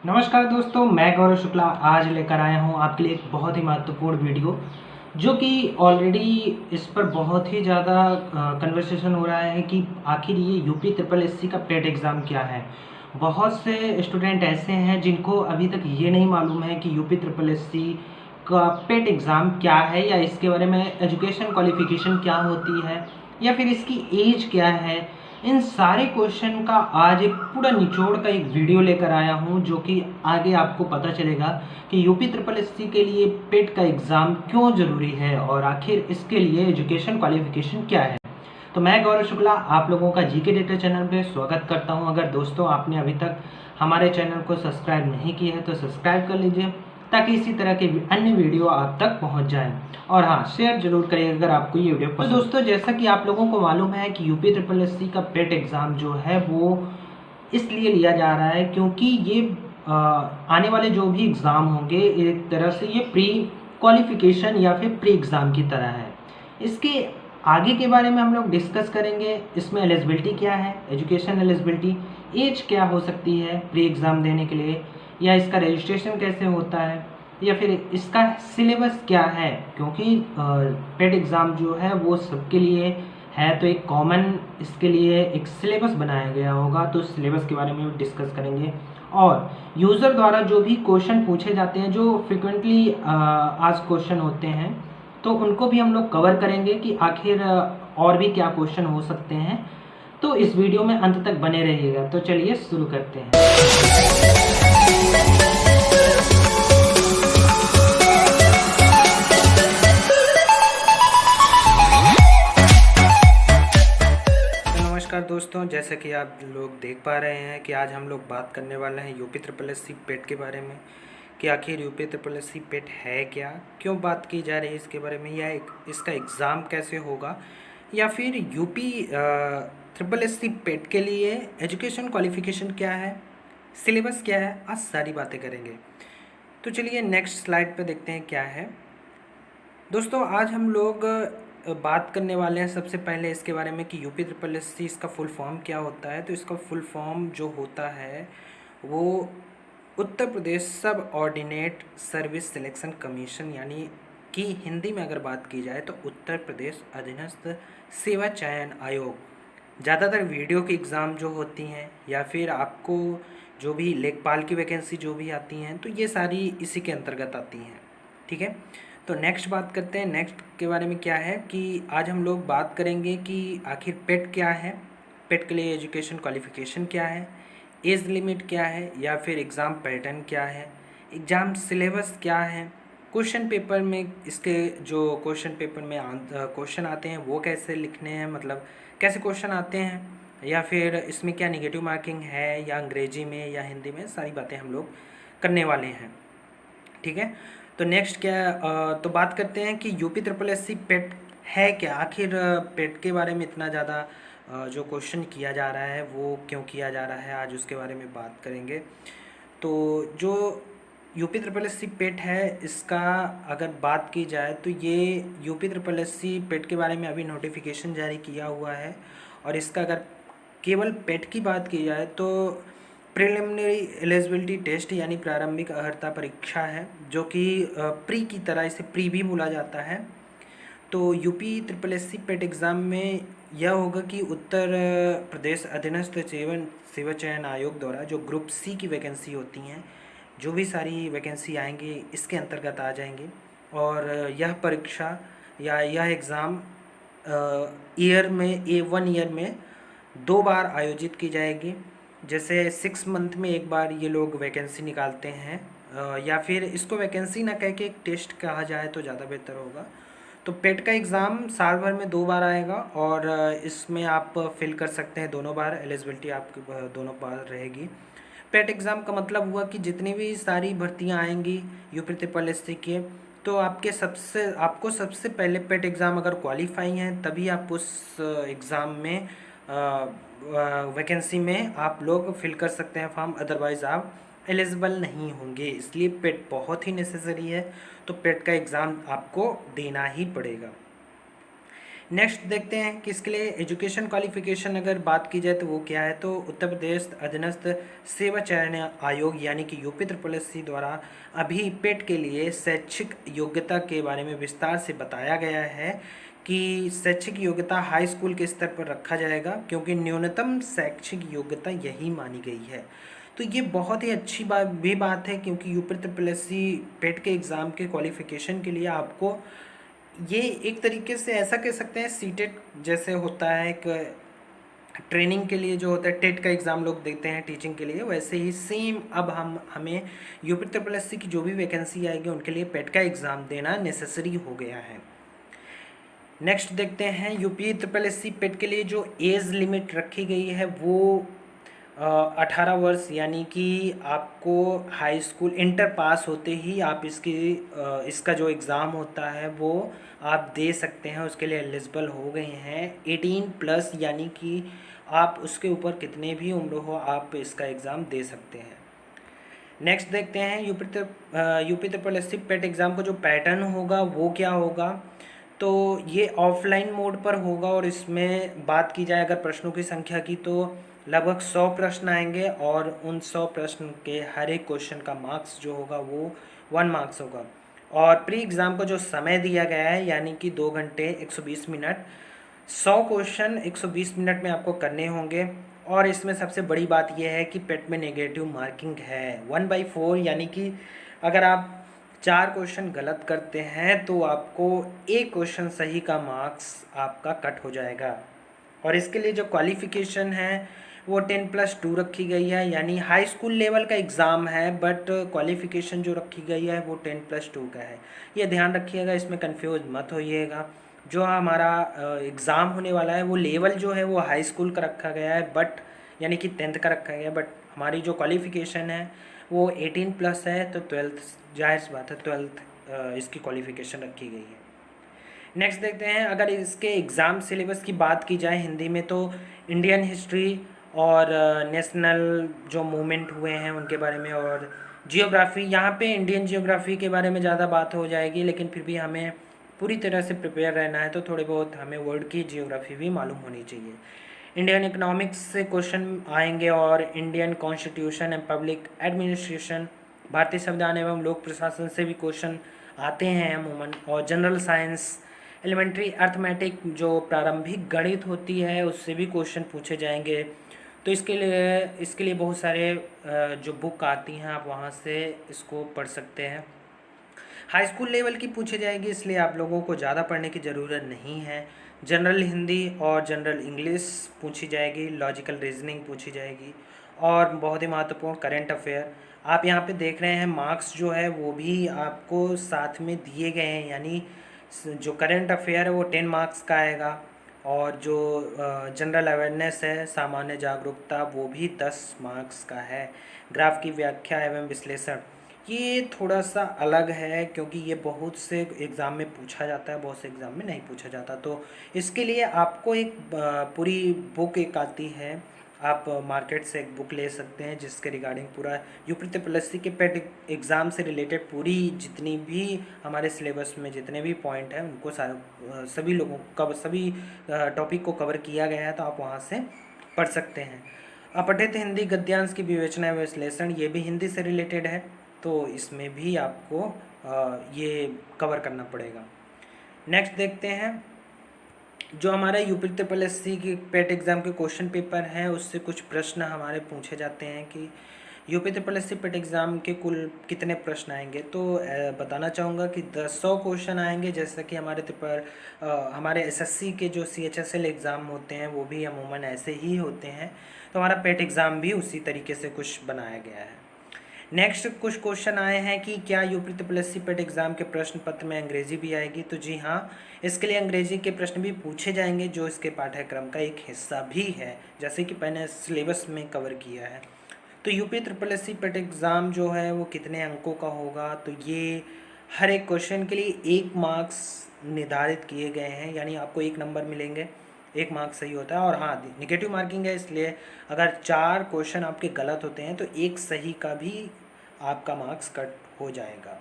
नमस्कार दोस्तों, मैं गौरव शुक्ला आज लेकर आया हूँ आपके लिए एक बहुत ही महत्वपूर्ण वीडियो जो कि ऑलरेडी इस पर बहुत ही ज़्यादा कन्वर्सेशन हो रहा है कि आखिर ये यूपी ट्रिपल एससी का पेट एग्ज़ाम क्या है। बहुत से स्टूडेंट ऐसे हैं जिनको अभी तक ये नहीं मालूम है कि यूपी ट्रिपल एससी का पेट एग्ज़ाम क्या है या इसके बारे में एजुकेशन क्वालिफ़िकेशन क्या होती है या फिर इसकी एज क्या है। इन सारे क्वेश्चन का आज एक पूरा निचोड़ का एक वीडियो लेकर आया हूँ जो कि आगे आपको पता चलेगा कि यूपी ट्रिपल एससी के लिए पेट का एग्ज़ाम क्यों ज़रूरी है और आखिर इसके लिए एजुकेशन क्वालिफिकेशन क्या है। तो मैं गौरव शुक्ला आप लोगों का जीके डेटा चैनल पे स्वागत करता हूं। अगर दोस्तों आपने अभी तक हमारे चैनल को सब्सक्राइब नहीं किया है तो सब्सक्राइब कर लीजिए ताकि इसी तरह के अन्य वीडियो आप तक पहुंच जाएं। और हाँ, शेयर जरूर करिए अगर आपको ये वीडियो पसंद। तो दोस्तों, जैसा कि आप लोगों को मालूम है कि यूपी ट्रिपल एससी का पेट एग्ज़ाम जो है वो इसलिए लिया जा रहा है क्योंकि ये आने वाले जो भी एग्ज़ाम होंगे एक तरह से ये प्री क्वालिफिकेशन या फिर प्री एग्ज़ाम की तरह है। इसके आगे के बारे में हम लोग डिस्कस करेंगे। इसमें एलिजिबिलिटी क्या है, एजुकेशन एलिजिबिलिटी, एज क्या हो सकती है प्री एग्ज़ाम देने के लिए, या इसका रजिस्ट्रेशन कैसे होता है, या फिर इसका सिलेबस क्या है क्योंकि पेट एग्ज़ाम जो है वो सबके लिए है। तो एक कॉमन इसके लिए एक सिलेबस बनाया गया होगा, तो सिलेबस के बारे में डिस्कस करेंगे। और यूज़र द्वारा जो भी क्वेश्चन पूछे जाते हैं जो फ्रिक्वेंटली आज क्वेश्चन होते हैं तो उनको भी हम लोग कवर करेंगे कि आखिर और भी क्या क्वेश्चन हो सकते हैं। तो इस वीडियो में अंत तक बने रहिएगा। तो चलिए शुरू करते हैं। नमस्कार दोस्तों, जैसे कि आप लोग देख पा रहे हैं कि आज हम लोग बात करने वाले हैं यूपी ट्रिपल एससी पेट के बारे में कि आखिर यूपी ट्रिपल एससी पेट है क्या, क्यों बात की जा रही है इसके बारे में, या इसका एग्ज़ाम कैसे होगा, या फिर यूपी ट्रिपल एससी पेट के लिए एजुकेशन क्वालिफिकेशन क्या है, सिलेबस क्या है, आज सारी बातें करेंगे। तो चलिए नेक्स्ट स्लाइड पे देखते हैं क्या है। दोस्तों, आज हम लोग बात करने वाले हैं सबसे पहले इसके बारे में कि यूपी ट्रिपल एससी इसका फुल फॉर्म क्या होता है। तो इसका फुल फॉर्म जो होता है वो उत्तर प्रदेश सब ऑर्डिनेट सर्विस सिलेक्शन कमीशन, यानी कि हिंदी में अगर बात की जाए तो उत्तर प्रदेश अधीनस्थ सेवा चयन आयोग। ज़्यादातर वीडियो की एग्ज़ाम जो होती हैं या फिर आपको जो भी लेखपाल की वैकेंसी जो भी आती हैं तो ये सारी इसी के अंतर्गत आती हैं। ठीक है, तो नेक्स्ट बात करते हैं। नेक्स्ट के बारे में क्या है कि आज हम लोग बात करेंगे कि आखिर पेट क्या है, पेट के लिए एजुकेशन क्वालिफिकेशन क्या है, एज लिमिट क्या है, या फिर एग्ज़ाम पैटर्न क्या है, एग्ज़ाम सिलेबस क्या है, क्वेश्चन पेपर में इसके जो क्वेश्चन पेपर में क्वेश्चन आते हैं वो कैसे लिखने हैं, मतलब कैसे क्वेश्चन आते हैं, या फिर इसमें क्या निगेटिव मार्किंग है, या अंग्रेजी में या हिंदी में, सारी बातें हम लोग करने वाले हैं। ठीक है, तो नेक्स्ट क्या तो बात करते हैं कि यूपी ट्रिपल एससी पेट है क्या, आखिर पेट के बारे में इतना ज़्यादा जो क्वेश्चन किया जा रहा है वो क्यों किया जा रहा है, आज उसके बारे में बात करेंगे। तो जो यूपी ट्रिपल एससी पेट है इसका अगर बात की जाए तो ये यूपी ट्रिपल एससी पेट के बारे में अभी नोटिफिकेशन जारी किया हुआ है। और इसका अगर केवल पेट की बात की जाए तो प्रिलिमिनरी एलिजिबिलिटी टेस्ट यानी प्रारंभिक अर्हता परीक्षा है, जो कि प्री की तरह इसे प्री भी बोला जाता है। तो यूपी ट्रिपल एससी पेट एग्ज़ाम में यह होगा कि उत्तर प्रदेश अधीनस्थ सेवा चयन आयोग द्वारा जो ग्रुप सी की वैकेंसी होती हैं, जो भी सारी वैकेंसी आएंगी इसके अंतर्गत आ जाएंगे। और यह परीक्षा या यह एग्ज़ाम ईयर में 1 ईयर में 2 बार आयोजित की जाएगी। जैसे 6 मंथ में एक बार ये लोग वैकेंसी निकालते हैं, या फिर इसको वैकेंसी ना कह के एक टेस्ट कहा जाए तो ज़्यादा बेहतर होगा। तो पेट का एग्ज़ाम साल भर में 2 बार आएगा और इसमें आप फिल कर सकते हैं दोनों बार, एलिजिबिलिटी आपकी दोनों बार रहेगी। पेट एग्ज़ाम का मतलब हुआ कि जितनी भी सारी भर्तियां आएंगी यूपी ट्रिपल एससी के, तो आपको सबसे पहले पेट एग्ज़ाम अगर क्वालिफाई हैं तभी आप उस एग्ज़ाम में वैकेंसी में आप लोग फिल कर सकते हैं फॉर्म, अदरवाइज़ आप एलिजिबल नहीं होंगे। इसलिए पेट बहुत ही नेसेसरी है, तो पेट का एग्ज़ाम आपको देना ही पड़ेगा। नेक्स्ट देखते हैं कि इसके लिए एजुकेशन क्वालिफिकेशन अगर बात की जाए तो वो क्या है, तो उत्तर प्रदेश अधीनस्थ सेवा चयन आयोग यानी कि यूपी ट्रिपल एस सी द्वारा अभी पेट के लिए शैक्षिक योग्यता के बारे में विस्तार से बताया गया है कि शैक्षिक योग्यता हाई स्कूल के स्तर पर रखा जाएगा, क्योंकि न्यूनतम शैक्षिक योग्यता यही मानी गई है। तो ये बहुत ही अच्छी बात है, क्योंकि यूपी ट्रिपल एस सी पेट के एग्ज़ाम के क्वालिफिकेशन के लिए आपको ये एक तरीके से ऐसा कह सकते हैं सीटेट जैसे होता है एक ट्रेनिंग के लिए जो होता है, टेट का एग्ज़ाम लोग देते हैं टीचिंग के लिए, वैसे ही सेम अब हमें यूपी ट्रिपल एस सी की जो भी वैकेंसी आएगी उनके लिए पेट का एग्ज़ाम देना नेसेसरी हो गया है। नेक्स्ट देखते हैं यूपी ट्रिपल एस सी पेट के लिए जो एज लिमिट रखी गई है वो 18 वर्ष, यानी कि आपको हाई स्कूल इंटर पास होते ही आप इसका जो एग्ज़ाम होता है वो आप दे सकते हैं, उसके लिए एलिजिबल हो गए हैं। 18+, यानी कि आप उसके ऊपर कितने भी उम्र हो आप इसका एग्ज़ाम दे सकते हैं। नेक्स्ट देखते हैं यूपी ट्रिपल एस सी पेट एग्ज़ाम का जो पैटर्न होगा वो क्या होगा, तो ये ऑफलाइन मोड पर होगा और इसमें बात की जाए अगर प्रश्नों की संख्या की तो लगभग 100 प्रश्न आएंगे और उन 100 प्रश्न के हर एक क्वेश्चन का मार्क्स जो होगा वो 1 मार्क्स होगा। और प्री एग्ज़ाम को जो समय दिया गया है यानी कि 2 घंटे 120 मिनट, 100 क्वेश्चन 120 मिनट में आपको करने होंगे। और इसमें सबसे बड़ी बात यह है कि पेट में नेगेटिव मार्किंग है 1/4, यानी कि अगर आप 4 क्वेश्चन गलत करते हैं तो आपको एक क्वेश्चन सही का मार्क्स आपका कट हो जाएगा। और इसके लिए जो क्वालिफ़िकेशन है वो 10+2 रखी गई है, यानी हाई स्कूल लेवल का एग्ज़ाम है बट क्वालिफ़िकेशन जो रखी गई है वो 10+2 का है। ये ध्यान रखिएगा, इसमें कंफ्यूज मत होइएगा। जो हमारा एग्ज़ाम होने वाला है वो लेवल जो है वो हाई स्कूल का रखा गया है, बट यानी कि 10th का रखा गया है, बट हमारी जो क्वालिफ़िकेशन है वो 18+ है, तो 12th जाहिर सी बात है 12th इसकी क्वालिफ़िकेशन रखी गई है। नेक्स्ट देखते हैं अगर इसके एग्ज़ाम सिलेबस की बात की जाए हिंदी में, तो इंडियन हिस्ट्री और नेशनल जो मूवमेंट हुए हैं उनके बारे में, और जियोग्राफ़ी, यहाँ पे इंडियन जियोग्राफ़ी के बारे में ज़्यादा बात हो जाएगी, लेकिन फिर भी हमें पूरी तरह से प्रिपेयर रहना है तो थोड़े बहुत हमें वर्ल्ड की जियोग्राफ़ी भी मालूम होनी चाहिए। इंडियन इकोनॉमिक्स से क्वेश्चन आएंगे और Indian constitution and public administration, भारतीय संविधान एवं लोक प्रशासन से भी क्वेश्चन आते हैं अमूमन। और जनरल साइंस, एलिमेंट्री अर्थमेटिक जो प्रारंभिक गणित होती है उससे भी क्वेश्चन पूछे जाएंगे। तो इसके लिए बहुत सारे जो बुक आती हैं आप वहाँ से इसको पढ़ सकते हैं। हाई स्कूल लेवल की पूछी जाएगी, इसलिए आप लोगों को ज़्यादा पढ़ने की ज़रूरत नहीं है। जनरल हिंदी और जनरल इंग्लिश पूछी जाएगी, लॉजिकल रीजनिंग पूछी जाएगी, और बहुत ही महत्वपूर्ण करंट अफेयर। आप यहाँ पे देख रहे हैं मार्क्स जो है वो भी आपको साथ में दिए गए हैं, यानी जो करंट अफेयर है वो 10 मार्क्स का आएगा, और जो जनरल अवेयरनेस है, सामान्य जागरूकता, वो भी 10 मार्क्स का है। ग्राफ की व्याख्या एवं विश्लेषण ये थोड़ा सा अलग है, क्योंकि ये बहुत से एग्ज़ाम में पूछा जाता है, बहुत से एग्ज़ाम में नहीं पूछा जाता। तो इसके लिए आपको एक पूरी बुक एक आती है, आप मार्केट से एक बुक ले सकते हैं जिसके रिगार्डिंग पूरा यूपी ट्रिपल एस सी के पेट एग्ज़ाम से रिलेटेड पूरी जितनी भी हमारे सिलेबस में जितने भी पॉइंट हैं उनको सभी लोगों का सभी टॉपिक को कवर किया गया है, तो आप वहाँ से पढ़ सकते हैं। अपठित हिंदी गद्यांश की विवेचना एवं विश्लेषण, ये भी हिंदी से रिलेटेड है, तो इसमें भी आपको ये कवर करना पड़ेगा। नेक्स्ट देखते हैं जो हमारा यूपी ट्रिपल एस सी की पेट एग्ज़ाम के क्वेश्चन पेपर हैं उससे कुछ प्रश्न हमारे पूछे जाते हैं कि यूपी ट्रिपल एस सी पेट एग्ज़ाम के कुल कितने प्रश्न आएंगे। तो बताना चाहूँगा कि 100 क्वेश्चन आएंगे, जैसा कि हमारे एसएससी के जो CHSL एग्ज़ाम होते हैं वो भी अमूमन ऐसे ही होते हैं, तो हमारा पेट एग्ज़ाम भी उसी तरीके से कुछ बनाया गया है। नेक्स्ट कुछ क्वेश्चन आए हैं कि क्या यूपी ट्रिपल एस सी पेट एग्ज़ाम के प्रश्न पत्र में अंग्रेजी भी आएगी, तो जी हाँ, इसके लिए अंग्रेजी के प्रश्न भी पूछे जाएंगे जो इसके पाठ्यक्रम का एक हिस्सा भी है, जैसे कि मैंने सिलेबस में कवर किया है। तो यूपी ट्रिपल एस सी पेट एग्ज़ाम जो है वो कितने अंकों का होगा, तो ये हर एक क्वेश्चन के लिए 1 मार्क्स निर्धारित किए गए हैं, यानी आपको 1 नंबर मिलेंगे, 1 मार्क्स सही होता है। और हाँ, निगेटिव मार्किंग है, इसलिए अगर 4 क्वेश्चन आपके गलत होते हैं तो 1 सही का भी आपका मार्क्स कट हो जाएगा।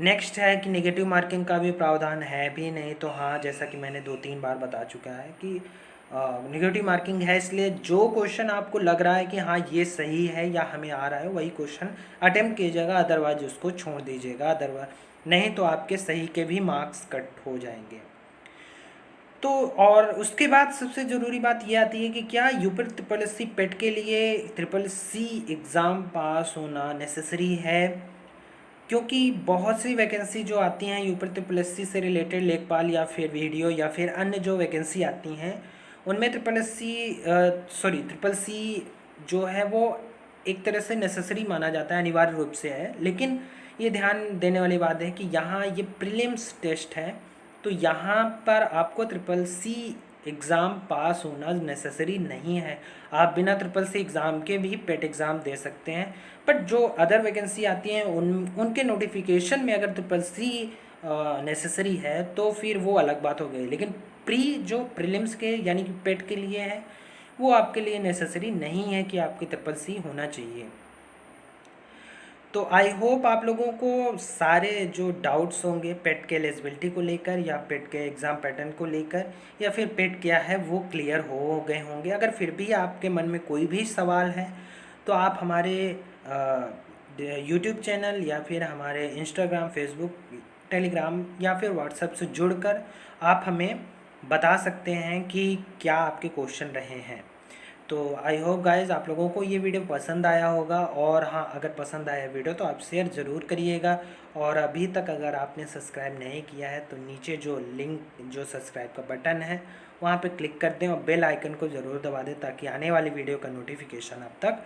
नेक्स्ट है कि नेगेटिव मार्किंग का भी प्रावधान है भी नहीं, तो हाँ, जैसा कि मैंने 2-3 बार बता चुका है कि नेगेटिव मार्किंग है, इसलिए जो क्वेश्चन आपको लग रहा है कि हाँ ये सही है या हमें आ रहा है वही क्वेश्चन अटेम्प्ट कीजिएगा, अदरवाइज उसको छोड़ दीजिएगा, अदरवाइज नहीं तो आपके सही के भी मार्क्स कट हो जाएंगे। तो और उसके बाद सबसे ज़रूरी बात ये आती है कि क्या यूपी ट्रिपल एस सी पेट के लिए ट्रिपल सी एग्ज़ाम पास होना नेसेसरी है, क्योंकि बहुत सी वैकेंसी जो आती हैं यूपी ट्रिपल एस सी से रिलेटेड, लेखपाल या फिर वीडियो या फिर अन्य जो वैकेंसी आती हैं उनमें ट्रिपल सी जो है वो एक तरह से नेसेसरी माना जाता है, अनिवार्य रूप से है। लेकिन ये ध्यान देने वाली बात है कि यहाँ ये प्रीलिम्स टेस्ट है, तो यहाँ पर आपको ट्रिपल सी एग्ज़ाम पास होना नेसेसरी नहीं है। आप बिना ट्रिपल सी एग्ज़ाम के भी पेट एग्ज़ाम दे सकते हैं, बट जो अदर वैकेंसी आती हैं उनके नोटिफिकेशन में अगर ट्रिपल सी नेसेसरी है तो फिर वो अलग बात हो गई। लेकिन जो प्रीलिम्स के यानी कि पेट के लिए है वो आपके लिए नेसेसरी नहीं है कि आपकी ट्रिपल सी होना चाहिए। तो आई होप आप लोगों को सारे जो डाउट्स होंगे पेट के एलिजिबिलिटी को लेकर या पेट के एग्ज़ाम पैटर्न को लेकर या फिर पेट क्या है वो क्लियर हो गए होंगे। अगर फिर भी आपके मन में कोई भी सवाल है तो आप हमारे यूट्यूब चैनल या फिर हमारे इंस्टाग्राम, फेसबुक, टेलीग्राम या फिर व्हाट्सएप से जुड़कर आप हमें बता सकते हैं कि क्या आपके क्वेश्चन रहे हैं। तो आई होप गाइज़ आप लोगों को ये वीडियो पसंद आया होगा, और हाँ, अगर पसंद आया वीडियो तो आप शेयर ज़रूर करिएगा। और अभी तक अगर आपने सब्सक्राइब नहीं किया है तो नीचे जो लिंक जो सब्सक्राइब का बटन है वहाँ पे क्लिक कर दें और बेल आइकन को ज़रूर दबा दें ताकि आने वाली वीडियो का नोटिफिकेशन आप तक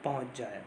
पहुँच जाए।